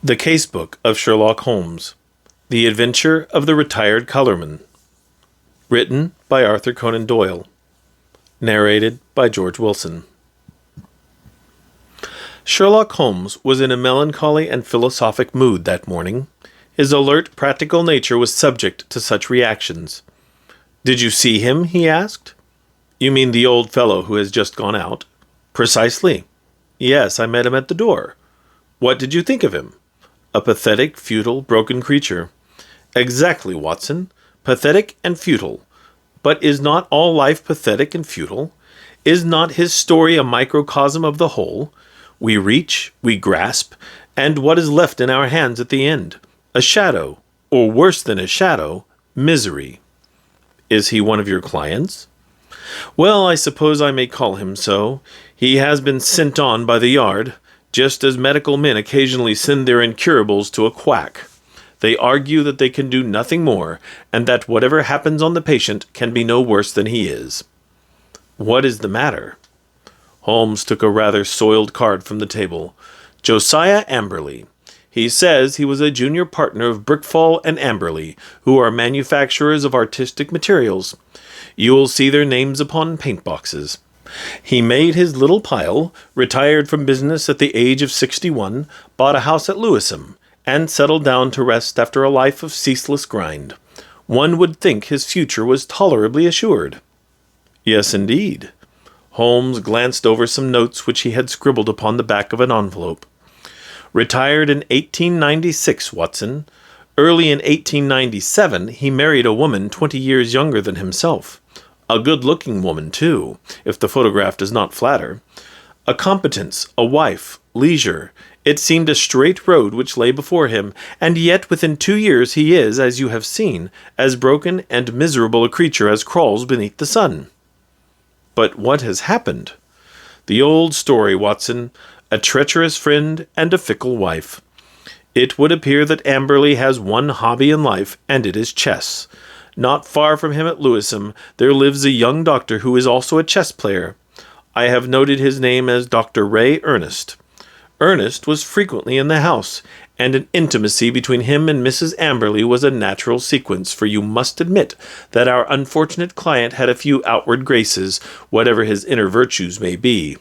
The Casebook of Sherlock Holmes. The Adventure of the Retired Colourman. Written by Arthur Conan Doyle. Narrated by George Willson. Sherlock Holmes was in a melancholy and philosophic mood that morning. His alert, practical nature was subject to such reactions. "Did you see him?" he asked. "You mean the old fellow who has just gone out?" "Precisely." "Yes, I met him at the door." "What did you think of him?" "A pathetic, futile, broken creature." "Exactly, Watson. Pathetic and futile. But is not all life pathetic and futile? Is not his story a microcosm of the whole? We reach, we grasp, and what is left in our hands at the end? A shadow, or worse than a shadow, misery." "Is he one of your clients?" "Well, I suppose I may call him so. He has been sent on by the yard, just as medical men occasionally send their incurables to a quack. They argue that they can do nothing more, and that whatever happens on the patient can be no worse than he is." "What is the matter?" Holmes took a rather soiled card from the table. "Josiah Amberley. He says he was a junior partner of Brickfall and Amberley, who are manufacturers of artistic materials. You will see their names upon paint boxes. He made his little pile, retired from business at the age of 61, bought a house at Lewisham, and settled down to rest after a life of ceaseless grind. One would think his future was tolerably assured." "Yes, indeed." Holmes glanced over some notes which he had scribbled upon the back of an envelope. "Retired in 1896, Watson. Early in 1897 he married a woman 20 years younger than himself. A good-looking woman, too, if the photograph does not flatter. A competence, a wife, leisure. It seemed a straight road which lay before him, and yet within 2 years he is, as you have seen, as broken and miserable a creature as crawls beneath the sun." "But what has happened?" "The old story, Watson. A treacherous friend and a fickle wife. It would appear that Amberley has one hobby in life, and it is chess. Not far from him at Lewisham there lives a young doctor who is also a chess player. I have noted his name as Dr. Ray Ernest. Ernest was frequently in the house, and an intimacy between him and Mrs. Amberley was a natural sequence, for you must admit that our unfortunate client had a few outward graces, whatever his inner virtues may be.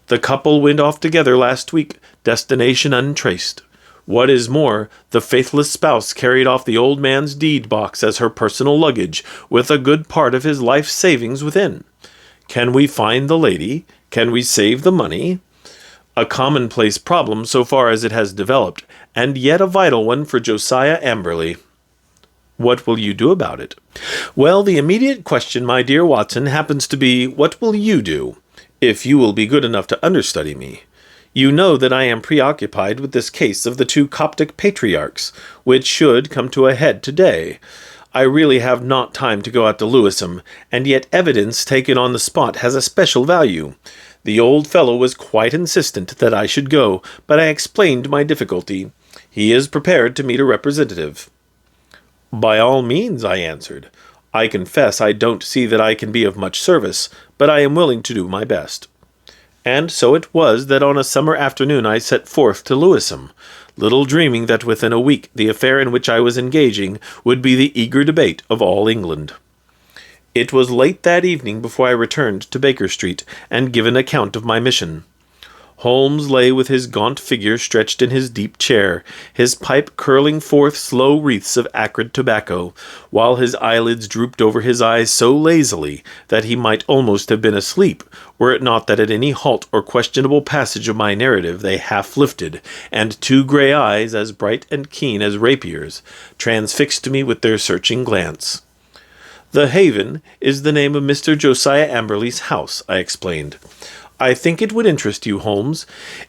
The couple went off together last week, destination untraced. What is more, the faithless spouse carried off the old man's deed box as her personal luggage, with a good part of his life savings within. Can we find the lady? Can we save the money? A commonplace problem so far as it has developed, and yet a vital one for Josiah Amberley." "What will you do about it?" "Well, the immediate question, my dear Watson, happens to be, what will you do, if you will be good enough to understudy me? You know that I am preoccupied with this case of the 2 Coptic patriarchs, which should come to a head today. I really have not time to go out to Lewisham, and yet evidence taken on the spot has a special value. The old fellow was quite insistent that I should go, but I explained my difficulty. He is prepared to meet a representative." "By all means," I answered. "I confess I don't see that I can be of much service, but I am willing to do my best." And so it was that on a summer afternoon I set forth to Lewisham, little dreaming that within a week the affair in which I was engaging would be the eager debate of all England. It was late that evening before I returned to Baker Street and gave an account of my mission. Holmes lay with his gaunt figure stretched in his deep chair, his pipe curling forth slow wreaths of acrid tobacco, while his eyelids drooped over his eyes so lazily that he might almost have been asleep, were it not that at any halt or questionable passage of my narrative they half lifted, and 2 grey eyes, as bright and keen as rapiers, transfixed me with their searching glance. "The Haven is the name of Mr. Josiah Amberley's house," I explained. "I think it would interest you, Holmes.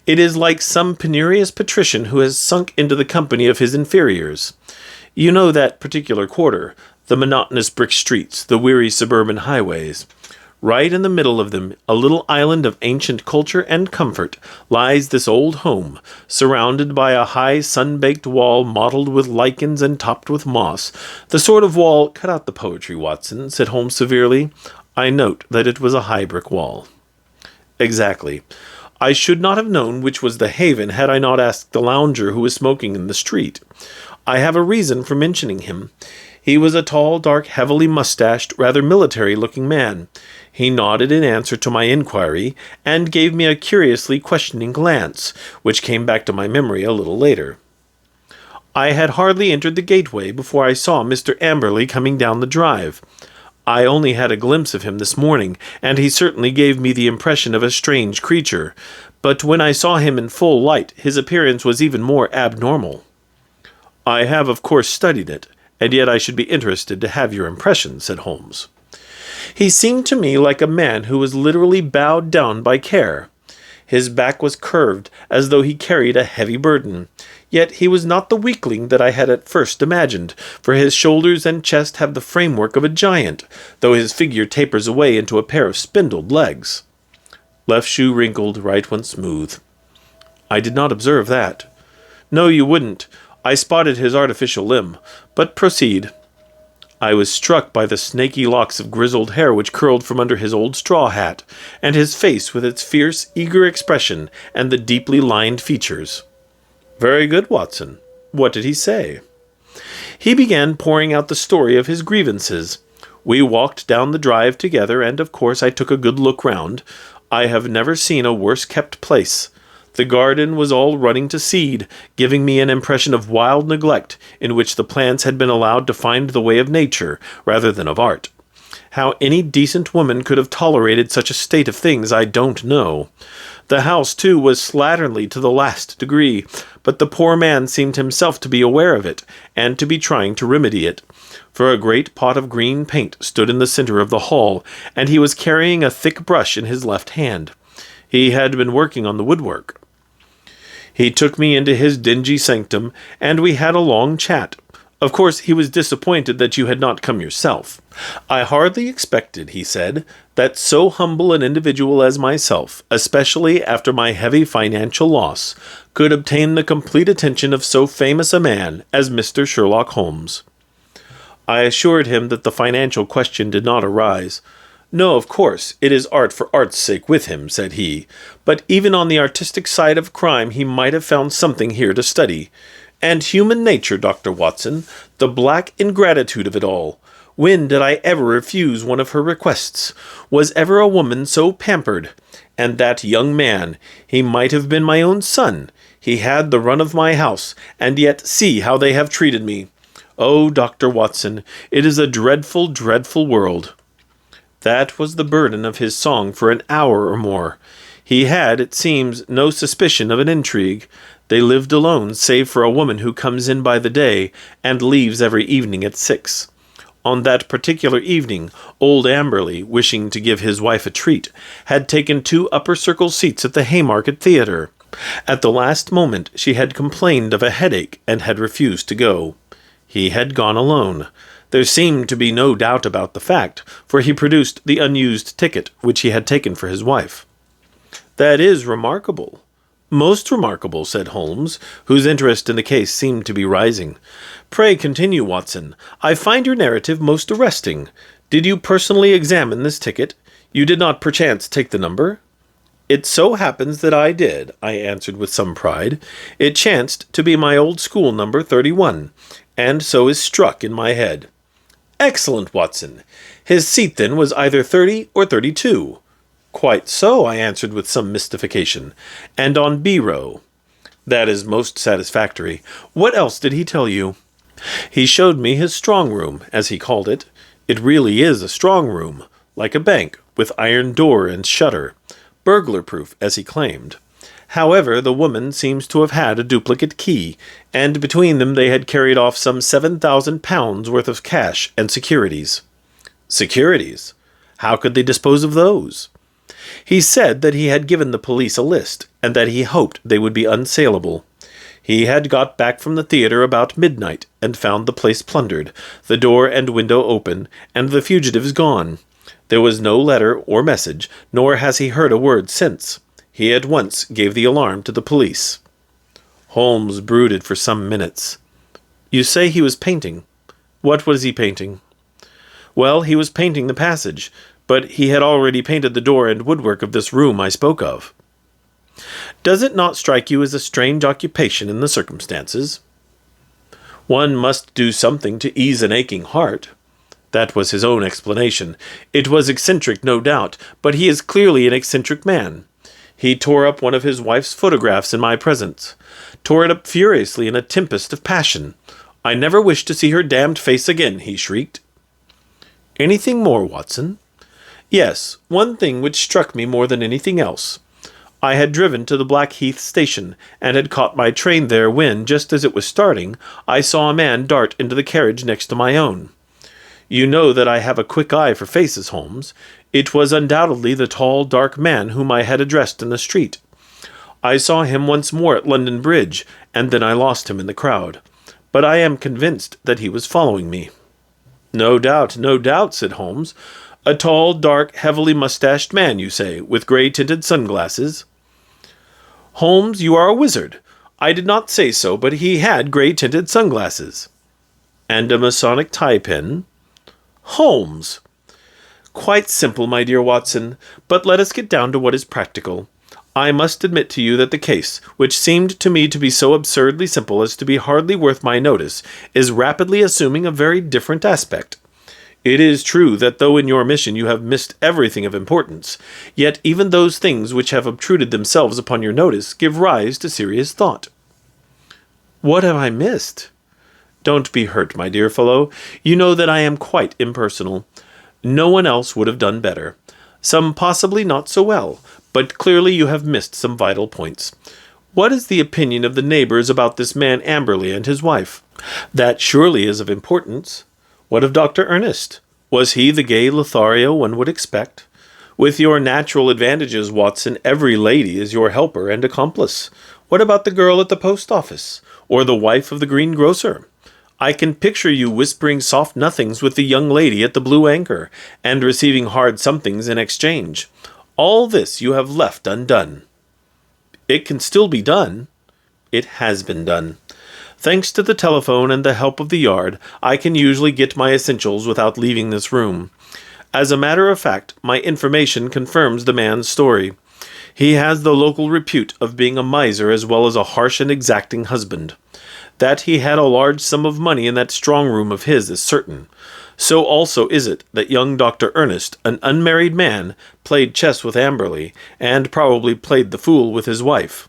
It is like some penurious patrician who has sunk into the company of his inferiors. You know that particular quarter, the monotonous brick streets, the weary suburban highways. Right in the middle of them, a little island of ancient culture and comfort, lies this old home, surrounded by a high sun-baked wall mottled with lichens and topped with moss. The sort of wall—" "Cut out the poetry, Watson," said Holmes severely. "I note that it was a high brick wall." "Exactly. I should not have known which was the haven had I not asked the lounger who was smoking in the street. I have a reason for mentioning him. He was a tall, dark, heavily mustached, rather military-looking man. He nodded in answer to my inquiry, and gave me a curiously questioning glance, which came back to my memory a little later. I had hardly entered the gateway before I saw Mr. Amberley coming down the drive. I only had a glimpse of him this morning, and he certainly gave me the impression of a strange creature, but when I saw him in full light, his appearance was even more abnormal. I have, of course, studied it, and yet I should be interested to have your impression, said Holmes. He seemed to me like a man who was literally bowed down by care. His back was curved, as though he carried a heavy burden. Yet he was not the weakling that I had at first imagined, for his shoulders and chest have the framework of a giant, though his figure tapers away into a pair of spindled legs. Left shoe wrinkled, right one smooth. I did not observe that. No, you wouldn't. I spotted his artificial limb. But proceed. I was struck by the snaky locks of grizzled hair which curled from under his old straw hat, and his face with its fierce, eager expression, and the deeply lined features. Very good, Watson. What did he say? He began pouring out the story of his grievances. We walked down the drive together, and of course I took a good look round. I have never seen a worse-kept place. The garden was all running to seed, giving me an impression of wild neglect, in which the plants had been allowed to find the way of nature, rather than of art. How any decent woman could have tolerated such a state of things, I don't know. The house, too, was slatternly to the last degree, but the poor man seemed himself to be aware of it, and to be trying to remedy it. For a great pot of green paint stood in the center of the hall, and he was carrying a thick brush in his left hand. He had been working on the woodwork. He took me into his dingy sanctum, and we had a long chat. Of course, he was disappointed that you had not come yourself. I hardly expected, he said, that so humble an individual as myself, especially after my heavy financial loss, could obtain the complete attention of so famous a man as Mr. Sherlock Holmes. I assured him that the financial question did not arise. No, of course, it is art for art's sake with him, said he, but even on the artistic side of crime he might have found something here to study. And human nature, Dr. Watson, the black ingratitude of it all. When did I ever refuse one of her requests? Was ever a woman so pampered? And that young man, he might have been my own son. He had the run of my house, and yet see how they have treated me. Oh, Dr. Watson, it is a dreadful, dreadful world. That was the burden of his song for an hour or more. He had, it seems, no suspicion of an intrigue. They lived alone, save for a woman who comes in by the day, and leaves every evening at 6. On that particular evening, old Amberley, wishing to give his wife a treat, had taken 2 upper-circle seats at the Haymarket Theatre. At the last moment she had complained of a headache, and had refused to go. He had gone alone. There seemed to be no doubt about the fact, for he produced the unused ticket which he had taken for his wife. That is remarkable. Most remarkable, said Holmes, whose interest in the case seemed to be rising. Pray continue, Watson. I find your narrative most arresting. Did you personally examine this ticket? You did not perchance take the number? It so happens that I did, I answered with some pride. It chanced to be my old school number 31, and so is struck in my head. Excellent, Watson. His seat, then, was either 30 or 32. Quite so, I answered with some mystification. And on B row. That is most satisfactory. What else did he tell you? He showed me his strong room, as he called it. It really is a strong room, like a bank, with iron door and shutter. Burglar-proof, as he claimed. However, the woman seems to have had a duplicate key, and between them they had carried off some £7,000 worth of cash and securities. Securities? How could they dispose of those? He said that he had given the police a list, and that he hoped they would be unsaleable. He had got back from the theatre about midnight, and found the place plundered, the door and window open, and the fugitives gone. There was no letter or message, nor has he heard a word since. He at once gave the alarm to the police. Holmes brooded for some minutes. You say he was painting. What was he painting? Well, he was painting the passage, but he had already painted the door and woodwork of this room I spoke of. Does it not strike you as a strange occupation in the circumstances? One must do something to ease an aching heart. That was his own explanation. It was eccentric, no doubt, but he is clearly an eccentric man. He tore up one of his wife's photographs in my presence. Tore it up furiously in a tempest of passion. I never wish to see her damned face again, he shrieked. Anything more, Watson? Yes, one thing which struck me more than anything else. I had driven to the Blackheath station, and had caught my train there when, just as it was starting, I saw a man dart into the carriage next to my own. You know that I have a quick eye for faces, Holmes. It was undoubtedly the tall, dark man whom I had addressed in the street. I saw him once more at London Bridge, and then I lost him in the crowd. But I am convinced that he was following me. No doubt, said Holmes. A tall, dark, heavily mustached man, you say, with grey-tinted sunglasses? Holmes, you are a wizard. I did not say so, but he had grey-tinted sunglasses. And a Masonic tie-pin? Holmes! Quite simple, my dear Watson, but let us get down to what is practical. I must admit to you that the case, which seemed to me to be so absurdly simple as to be hardly worth my notice, is rapidly assuming a very different aspect. It is true that though in your mission you have missed everything of importance, yet even those things which have obtruded themselves upon your notice give rise to serious thought. What have I missed? Don't be hurt, my dear fellow. You know that I am quite impersonal. No one else would have done better. Some possibly not so well, but clearly you have missed some vital points. What is the opinion of the neighbors about this man Amberley and his wife? That surely is of importance. What of Dr. Ernest? Was he the gay Lothario one would expect? With your natural advantages, Watson, every lady is your helper and accomplice. What about the girl at the post office? Or the wife of the greengrocer? I can picture you whispering soft nothings with the young lady at the Blue Anchor, and receiving hard somethings in exchange. All this you have left undone. It can still be done. It has been done. Thanks to the telephone and the help of the yard, I can usually get my essentials without leaving this room. As a matter of fact, my information confirms the man's story. He has the local repute of being a miser as well as a harsh and exacting husband. That he had a large sum of money in that strong room of his is certain. So also is it that young Dr. Ernest, an unmarried man, played chess with Amberley, and probably played the fool with his wife.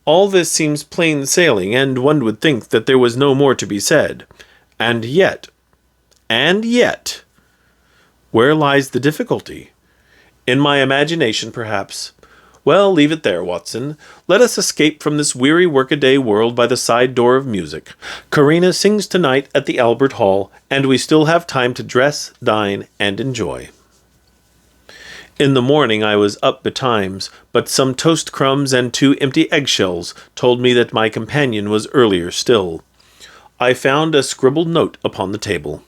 All this seems plain sailing, and one would think that there was no more to be said. And yet, where lies the difficulty? In my imagination, perhaps. Well, leave it there, Watson. Let us escape from this weary workaday world by the side door of music. Karina sings tonight at the Albert Hall, and we still have time to dress, dine, and enjoy. In the morning I was up betimes, but some toast crumbs and 2 empty eggshells told me that my companion was earlier still. I found a scribbled note upon the table.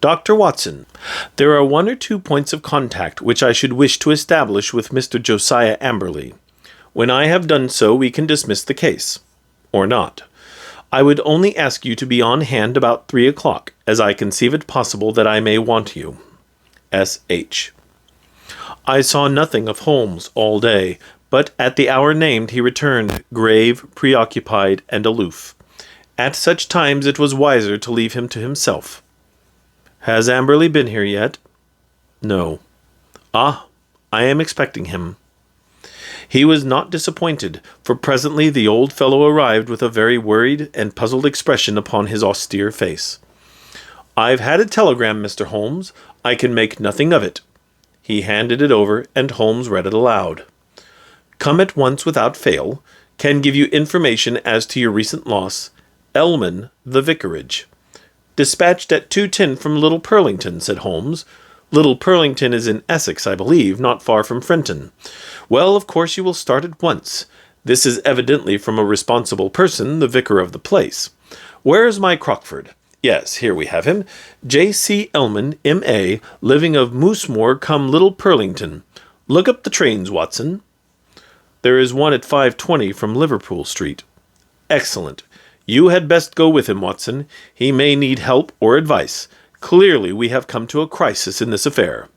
Dr. Watson, there are 1 or 2 points of contact which I should wish to establish with Mr. Josiah Amberley. When I have done so, we can dismiss the case. Or not. I would only ask you to be on hand about 3 o'clock, as I conceive it possible that I may want you. S.H. I saw nothing of Holmes all day, but at the hour named he returned, grave, preoccupied, and aloof. At such times it was wiser to leave him to himself. Has Amberley been here yet? No. Ah, I am expecting him. He was not disappointed, for presently the old fellow arrived with a very worried and puzzled expression upon his austere face. I've had a telegram, Mr. Holmes. I can make nothing of it. He handed it over, and Holmes read it aloud. Come at once without fail. Can give you information as to your recent loss. Elman, the vicarage. Dispatched at 2:10 from Little Purlington, said Holmes. Little Purlington is in Essex, I believe, not far from Frenton. Well, of course you will start at once. This is evidently from a responsible person, the vicar of the place. Where is my Crockford? Yes, here we have him. J.C. Elman, M.A., living of Moosemore, come Little Purlington. Look up the trains, Watson. There is one at 5:20 from Liverpool Street. Excellent. You had best go with him, Watson. He may need help or advice. Clearly we have come to a crisis in this affair.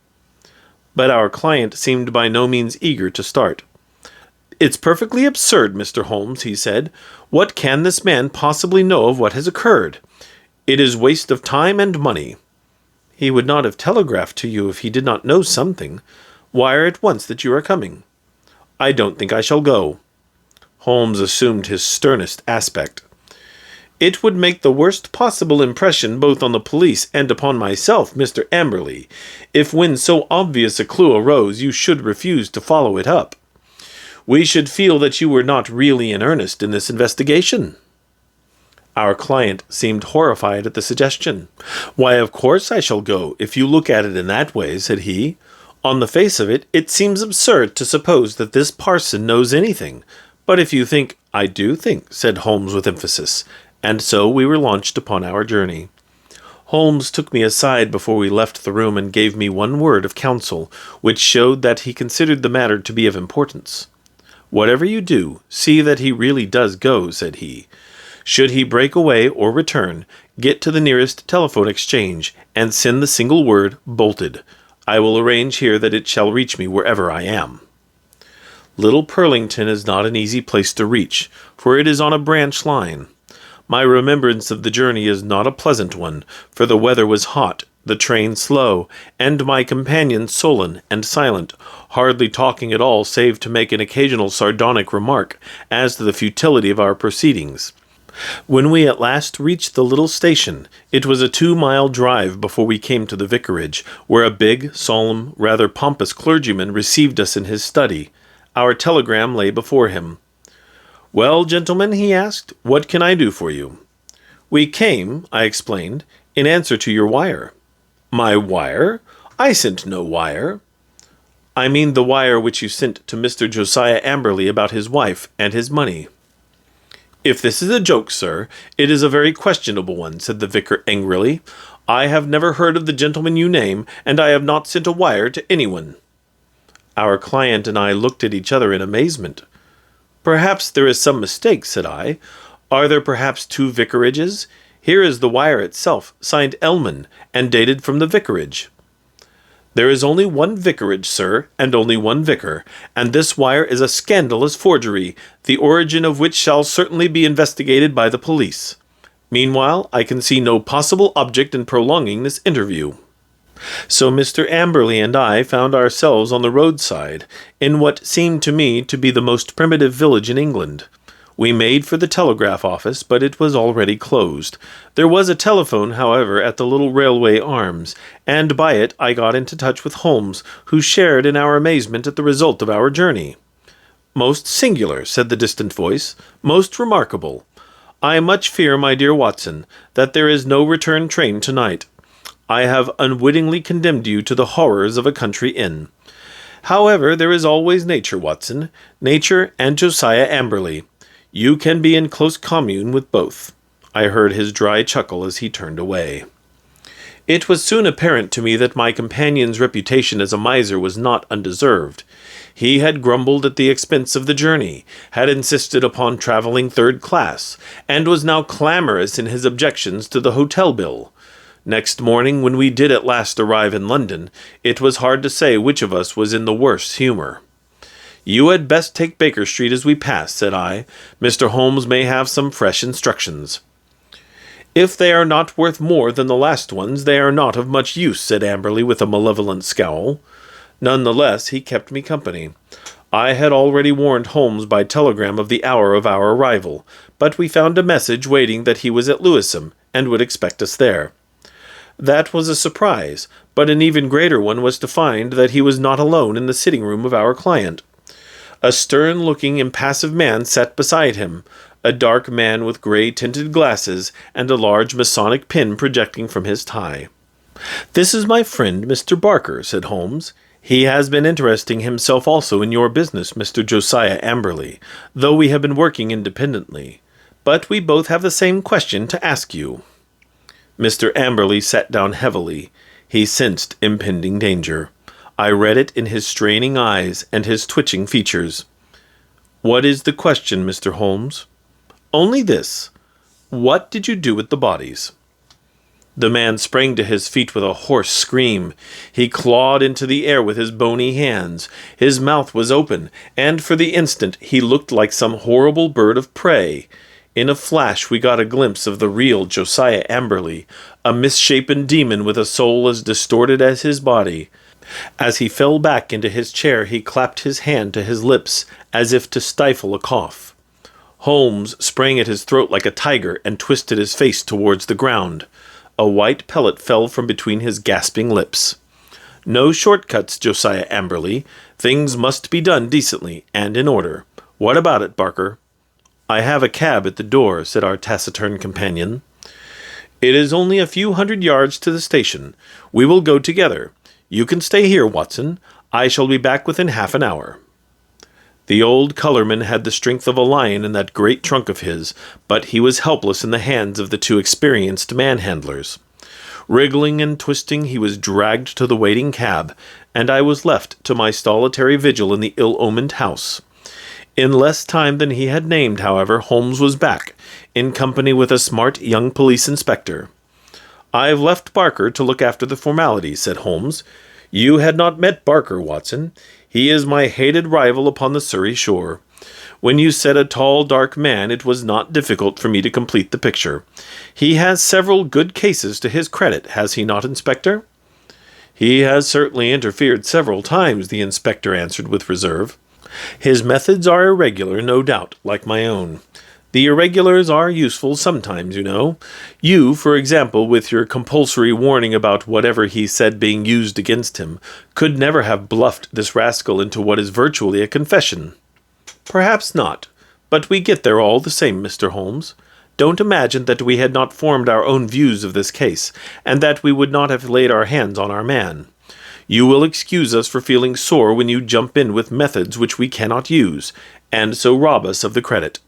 But our client seemed by no means eager to start. "It's perfectly absurd, Mr. Holmes," he said. "What can this man possibly know of what has occurred? It is waste of time and money." "He would not have telegraphed to you if he did not know something. Wire at once that you are coming." "I don't think I shall go." Holmes assumed his sternest aspect. "It would make the worst possible impression both on the police and upon myself, Mr. Amberley, if when so obvious a clue arose you should refuse to follow it up. We should feel that you were not really in earnest in this investigation." Our client seemed horrified at the suggestion. "Why, of course I shall go, if you look at it in that way," said he. "On the face of it, it seems absurd to suppose that this parson knows anything. But if you think—" "I do think," said Holmes with emphasis. And so we were launched upon our journey. Holmes took me aside before we left the room and gave me one word of counsel, which showed that he considered the matter to be of importance. "Whatever you do, see that he really does go," said he. "Should he break away or return, get to the nearest telephone exchange, and send the single word, 'bolted.' I will arrange here that it shall reach me wherever I am." Little Purlington is not an easy place to reach, for it is on a branch line. My remembrance of the journey is not a pleasant one, for the weather was hot, the train slow, and my companion sullen and silent, hardly talking at all save to make an occasional sardonic remark as to the futility of our proceedings. When we at last reached the little station, it was a 2-mile drive before we came to the vicarage, where a big, solemn, rather pompous clergyman received us in his study. Our telegram lay before him. "Well, gentlemen," he asked, "what can I do for you?" "We came," I explained, "in answer to your wire." "My wire? I sent no wire." "I mean the wire which you sent to Mr. Josiah Amberley about his wife and his money." "If this is a joke, sir, it is a very questionable one," said the vicar angrily. "I have never heard of the gentleman you name, and I have not sent a wire to anyone." Our client and I looked at each other in amazement. "Perhaps there is some mistake," said I. "Are there perhaps 2 vicarages? Here is the wire itself, signed Ellman, and dated from the vicarage." "There is only one vicarage, sir, and only one vicar, and this wire is a scandalous forgery, the origin of which shall certainly be investigated by the police. Meanwhile, I can see no possible object in prolonging this interview." So Mr. Amberley and I found ourselves on the roadside, in what seemed to me to be the most primitive village in England. We made for the telegraph office, but it was already closed. There was a telephone, however, at the little railway arms, and by it I got into touch with Holmes, who shared in our amazement at the result of our journey. "Most singular," said the distant voice, "most remarkable. I much fear, my dear Watson, that there is no return train tonight. I have unwittingly condemned you to the horrors of a country inn. However, there is always nature, Watson, nature and Josiah Amberley. You can be in close commune with both." I heard his dry chuckle as he turned away. It was soon apparent to me that my companion's reputation as a miser was not undeserved. He had grumbled at the expense of the journey, had insisted upon travelling 3rd class, and was now clamorous in his objections to the hotel bill. Next morning, when we did at last arrive in London, it was hard to say which of us was in the worse humour. "You had best take Baker Street as we pass," said I. "Mr. Holmes may have some fresh instructions." "If they are not worth more than the last ones, they are not of much use," said Amberley with a malevolent scowl. None the less, he kept me company. I had already warned Holmes by telegram of the hour of our arrival, but we found a message waiting that he was at Lewisham, and would expect us there. That was a surprise, but an even greater one was to find that he was not alone in the sitting-room of our client. A stern-looking, impassive man sat beside him, a dark man with grey-tinted glasses, and a large Masonic pin projecting from his tie. "This is my friend, Mr. Barker," said Holmes. "He has been interesting himself also in your business, Mr. Josiah Amberley, though we have been working independently. But we both have the same question to ask you." Mr. Amberley sat down heavily. He sensed impending danger. I read it in his straining eyes and his twitching features. "What is the question, Mr. Holmes?" "Only this. What did you do with the bodies?" The man sprang to his feet with a hoarse scream. He clawed into the air with his bony hands. His mouth was open, and for the instant he looked like some horrible bird of prey. In a flash we got a glimpse of the real Josiah Amberley, a misshapen demon with a soul as distorted as his body. As he fell back into his chair, he clapped his hand to his lips, as if to stifle a cough. Holmes sprang at his throat like a tiger and twisted his face towards the ground. A white pellet fell from between his gasping lips. "No shortcuts, Josiah Amberley. Things must be done decently and in order. What about it, Barker?" "I have a cab at the door," said our taciturn companion. "It is only a few 100 yards to the station. We will go together. You can stay here, Watson. I shall be back within half an hour." The old Colourman had the strength of a lion in that great trunk of his, but he was helpless in the hands of the two experienced manhandlers. Wriggling and twisting, he was dragged to the waiting cab, and I was left to my solitary vigil in the ill-omened house. In less time than he had named, however, Holmes was back, in company with a smart young police inspector. "I've left Barker to look after the formalities," said Holmes. "You had not met Barker, Watson. He is my hated rival upon the Surrey shore. When you said a tall, dark man, it was not difficult for me to complete the picture. He has several good cases to his credit, has he not, Inspector?" "He has certainly interfered several times," the inspector answered with reserve. "His methods are irregular, no doubt, like my own. The irregulars are useful sometimes, you know. You, for example, with your compulsory warning about whatever he said being used against him, could never have bluffed this rascal into what is virtually a confession." "Perhaps not, but we get there all the same, Mr. Holmes. Don't imagine that we had not formed our own views of this case, and that we would not have laid our hands on our man. You will excuse us for feeling sore when you jump in with methods which we cannot use, and so rob us of the credit."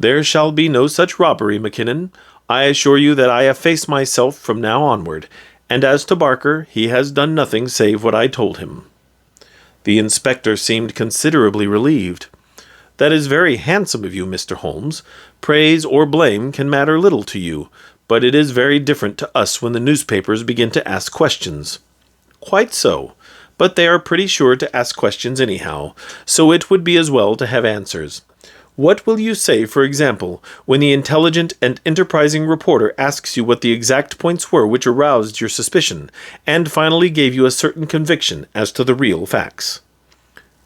"There shall be no such robbery, Mackinnon. I assure you that I efface myself from now onward, and as to Barker, he has done nothing save what I told him." The inspector seemed considerably relieved. "That is very handsome of you, Mr. Holmes. Praise or blame can matter little to you, but it is very different to us when the newspapers begin to ask questions." "Quite so, but they are pretty sure to ask questions anyhow, so it would be as well to have answers. What will you say, for example, when the intelligent and enterprising reporter asks you what the exact points were which aroused your suspicion, and finally gave you a certain conviction as to the real facts?"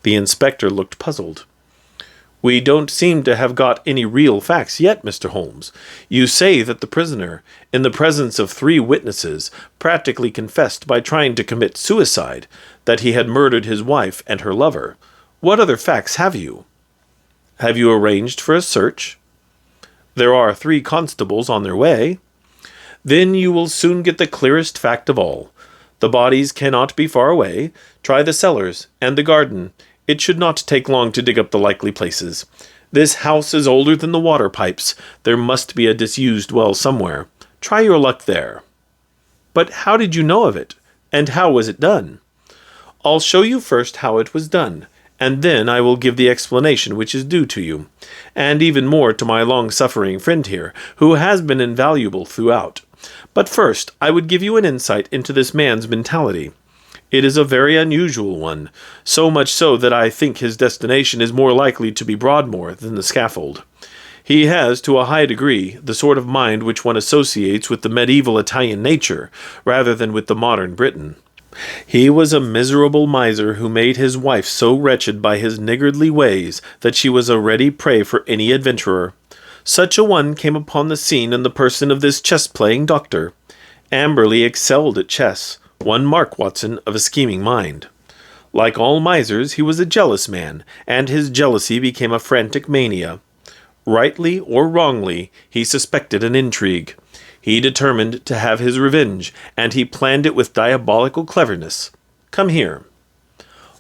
The inspector looked puzzled. "We don't seem to have got any real facts yet, Mr. Holmes. You say that the prisoner, in the presence of 3 witnesses, practically confessed by trying to commit suicide, that he had murdered his wife and her lover. What other facts have you?" "Have you arranged for a search?" "There are 3 constables on their way." "Then you will soon get the clearest fact of all. The bodies cannot be far away. Try the cellars and the garden. It should not take long to dig up the likely places. This house is older than the water pipes. There must be a disused well somewhere. Try your luck there." "But how did you know of it? And how was it done?" "I'll show you first how it was done, and then I will give the explanation which is due to you, and even more to my long-suffering friend here, who has been invaluable throughout. But first, I would give you an insight into this man's mentality. It is a very unusual one, so much so that I think his destination is more likely to be Broadmoor than the scaffold. He has, to a high degree, the sort of mind which one associates with the medieval Italian nature, rather than with the modern Briton. He was a miserable miser who made his wife so wretched by his niggardly ways that she was a ready prey for any adventurer. Such a one came upon the scene in the person of this chess-playing doctor. Amberley excelled at chess, one mark, Watson, of a scheming mind. Like all misers, he was a jealous man, and his jealousy became a frantic mania. Rightly or wrongly, he suspected an intrigue. He determined to have his revenge, and he planned it with diabolical cleverness. Come here."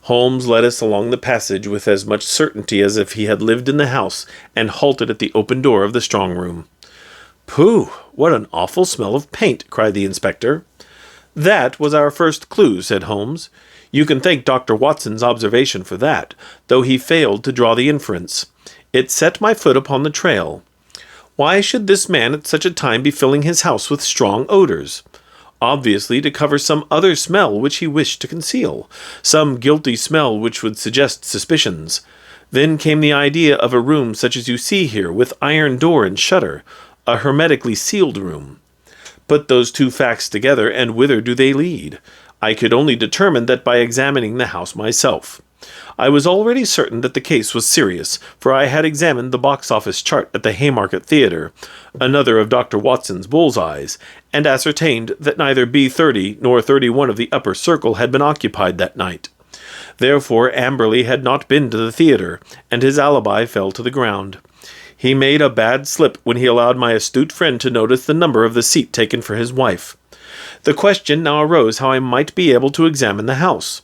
Holmes led us along the passage with as much certainty as if he had lived in the house, and halted at the open door of the strong-room. "Pooh! What an awful smell of paint!" cried the inspector. "That was our first clue," said Holmes. "You can thank Dr. Watson's observation for that, though he failed to draw the inference. It set my foot upon the trail. Why should this man at such a time be filling his house with strong odors? Obviously to cover some other smell which he wished to conceal, some guilty smell which would suggest suspicions. Then came the idea of a room such as you see here, with iron door and shutter, a hermetically sealed room. Put those two facts together, and whither do they lead? I could only determine that by examining the house myself. I was already certain that the case was serious, for I had examined the box-office chart at the Haymarket Theatre, another of Dr. Watson's bull's-eyes, and ascertained that neither B30 nor 31 of the upper circle had been occupied that night. Therefore Amberley had not been to the theatre, and his alibi fell to the ground. He made a bad slip when he allowed my astute friend to notice the number of the seat taken for his wife. The question now arose how I might be able to examine the house.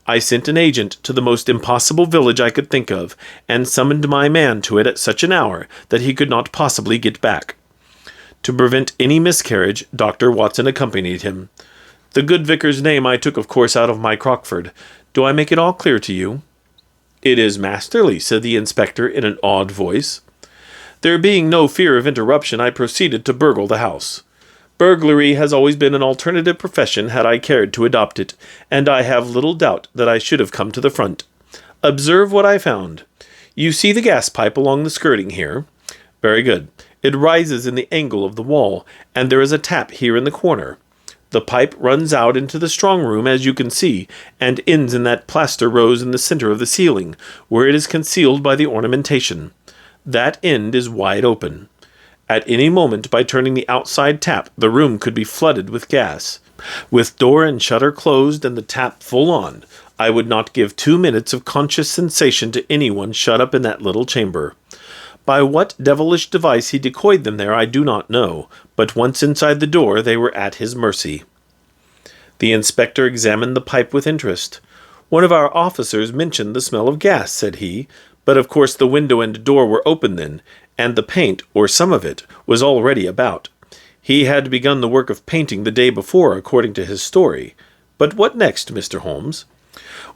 I sent an agent to the most impossible village I could think of, and summoned my man to it at such an hour that he could not possibly get back. To prevent any miscarriage, Dr. Watson accompanied him. The good vicar's name I took, of course, out of my Crockford. Do I make it all clear to you? It is masterly, said the inspector in an awed voice. There being no fear of interruption, I proceeded to burgle the house. Burglary has always been an alternative profession had I cared to adopt it, and I have little doubt that I should have come to the front. Observe what I found. You see the gas pipe along the skirting here? Very good. It rises in the angle of the wall, and there is a tap here in the corner. The pipe runs out into the strong room, as you can see, and ends in that plaster rose in the center of the ceiling, where it is concealed by the ornamentation. That end is wide open. At any moment, by turning the outside tap, the room could be flooded with gas. With door and shutter closed and the tap full on, I would not give 2 minutes of conscious sensation to anyone shut up in that little chamber. By what devilish device he decoyed them there I do not know, but once inside the door they were at his mercy. The inspector examined the pipe with interest. One of our officers mentioned the smell of gas, said he, but of course the window and door were open then, and the paint, or some of it, was already about. He had begun the work of painting the day before, according to his story. But what next, Mr. Holmes?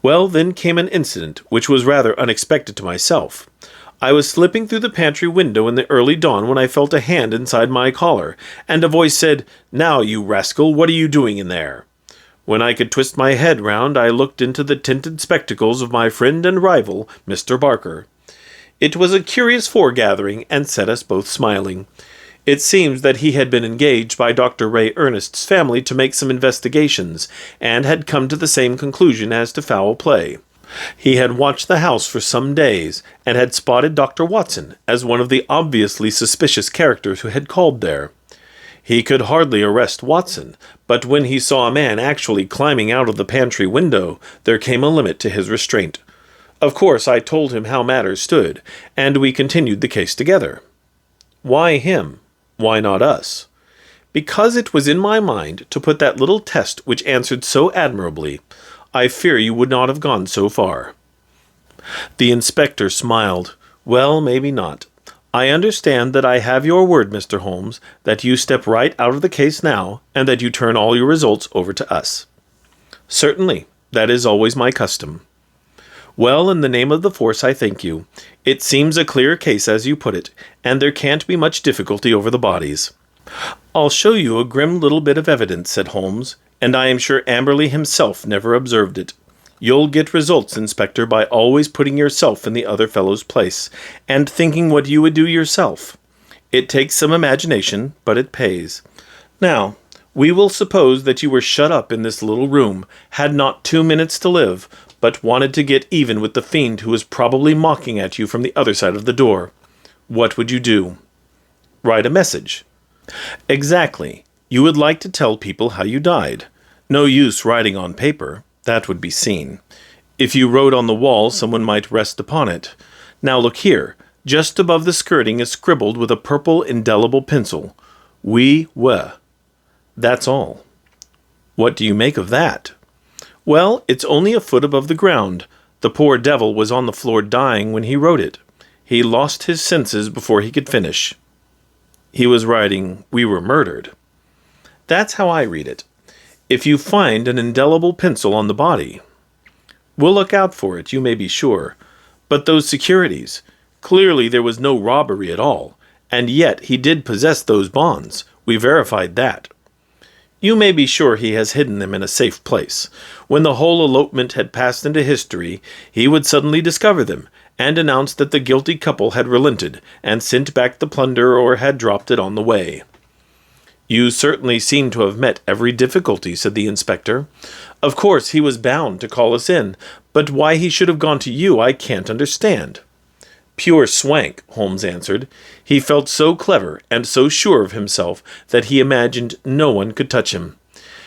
Well, then came an incident, which was rather unexpected to myself. I was slipping through the pantry window in the early dawn when I felt a hand inside my collar, and a voice said, "Now, you rascal, what are you doing in there?" When I could twist my head round, I looked into the tinted spectacles of my friend and rival, Mr. Barker. It was a curious foregathering, and set us both smiling. It seems that he had been engaged by Dr. Ray Ernest's family to make some investigations, and had come to the same conclusion as to foul play. He had watched the house for some days, and had spotted Dr. Watson as one of the obviously suspicious characters who had called there. He could hardly arrest Watson, but when he saw a man actually climbing out of the pantry window, there came a limit to his restraint. Of course, I told him how matters stood, and we continued the case together. Why him? Why not us? Because it was in my mind to put that little test which answered so admirably. I fear you would not have gone so far. The inspector smiled. Well, maybe not. I understand that I have your word, Mr. Holmes, that you step right out of the case now, and that you turn all your results over to us. Certainly. That is always my custom. Well, in the name of the force, I thank you. It seems a clear case, as you put it, and there can't be much difficulty over the bodies. I'll show you a grim little bit of evidence, said Holmes, and I am sure Amberley himself never observed it. You'll get results, Inspector, by always putting yourself in the other fellow's place, and thinking what you would do yourself. It takes some imagination, but it pays. Now, we will suppose that you were shut up in this little room, had not 2 minutes to live, but wanted to get even with the fiend who was probably mocking at you from the other side of the door. What would you do? Write a message. Exactly. You would like to tell people how you died. No use writing on paper. That would be seen. If you wrote on the wall, someone might rest upon it. Now look here. Just above the skirting is scribbled with a purple indelible pencil. We were. That's all. What do you make of that? Well, it's only a foot above the ground. The poor devil was on the floor dying when he wrote it. He lost his senses before he could finish. He was writing, "We were murdered." That's how I read it. If you find an indelible pencil on the body, we'll look out for it, you may be sure. But those securities, clearly there was no robbery at all, And yet he did possess those bonds. We verified that. You may be sure he has hidden them in a safe place. When the whole elopement had passed into history, he would suddenly discover them, and announce that the guilty couple had relented, and sent back the plunder or had dropped it on the way. You certainly seem to have met every difficulty, said the inspector. Of course he was bound to call us in, but why he should have gone to you I can't understand. Pure swank, Holmes answered. He felt so clever and so sure of himself that he imagined no one could touch him.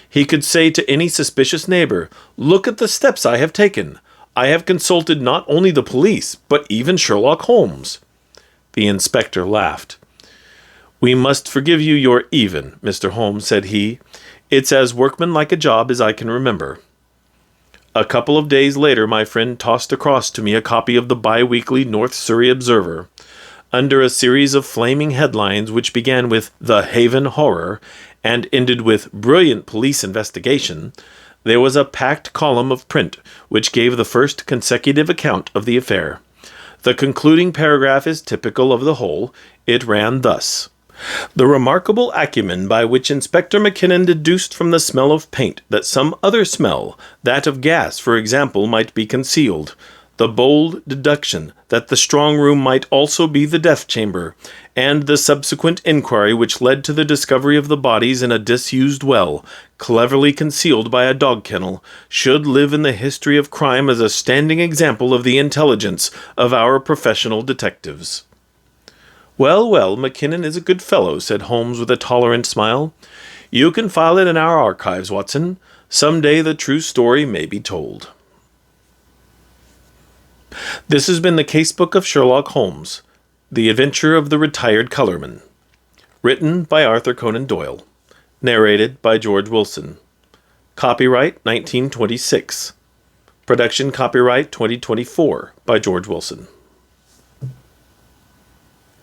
He could say to any suspicious neighbor, "Look at the steps I have taken. I have consulted not only the police, but even Sherlock Holmes." The inspector laughed. "We must forgive you your even, Mr. Holmes," said he. "It's as workmanlike a job as I can remember." A couple of days later my friend tossed across to me a copy of the bi-weekly North Surrey Observer. Under a series of flaming headlines which began with "The Haven Horror" and ended with "Brilliant Police Investigation," there was a packed column of print which gave the first consecutive account of the affair. The concluding paragraph is typical of the whole. It ran thus: "The remarkable acumen by which Inspector Mackinnon deduced from the smell of paint that some other smell, that of gas, for example, might be concealed, the bold deduction that the strong room might also be the death chamber, and the subsequent inquiry which led to the discovery of the bodies in a disused well, cleverly concealed by a dog kennel, should live in the history of crime as a standing example of the intelligence of our professional detectives." "Well, well, Mackinnon is a good fellow," said Holmes with a tolerant smile. "You can file it in our archives, Watson. Some day the true story may be told." This has been the Casebook of Sherlock Holmes, The Adventure of the Retired Colourman. Written by Arthur Conan Doyle. Narrated by George Willson. Copyright 1926. Production copyright 2024 by George Willson.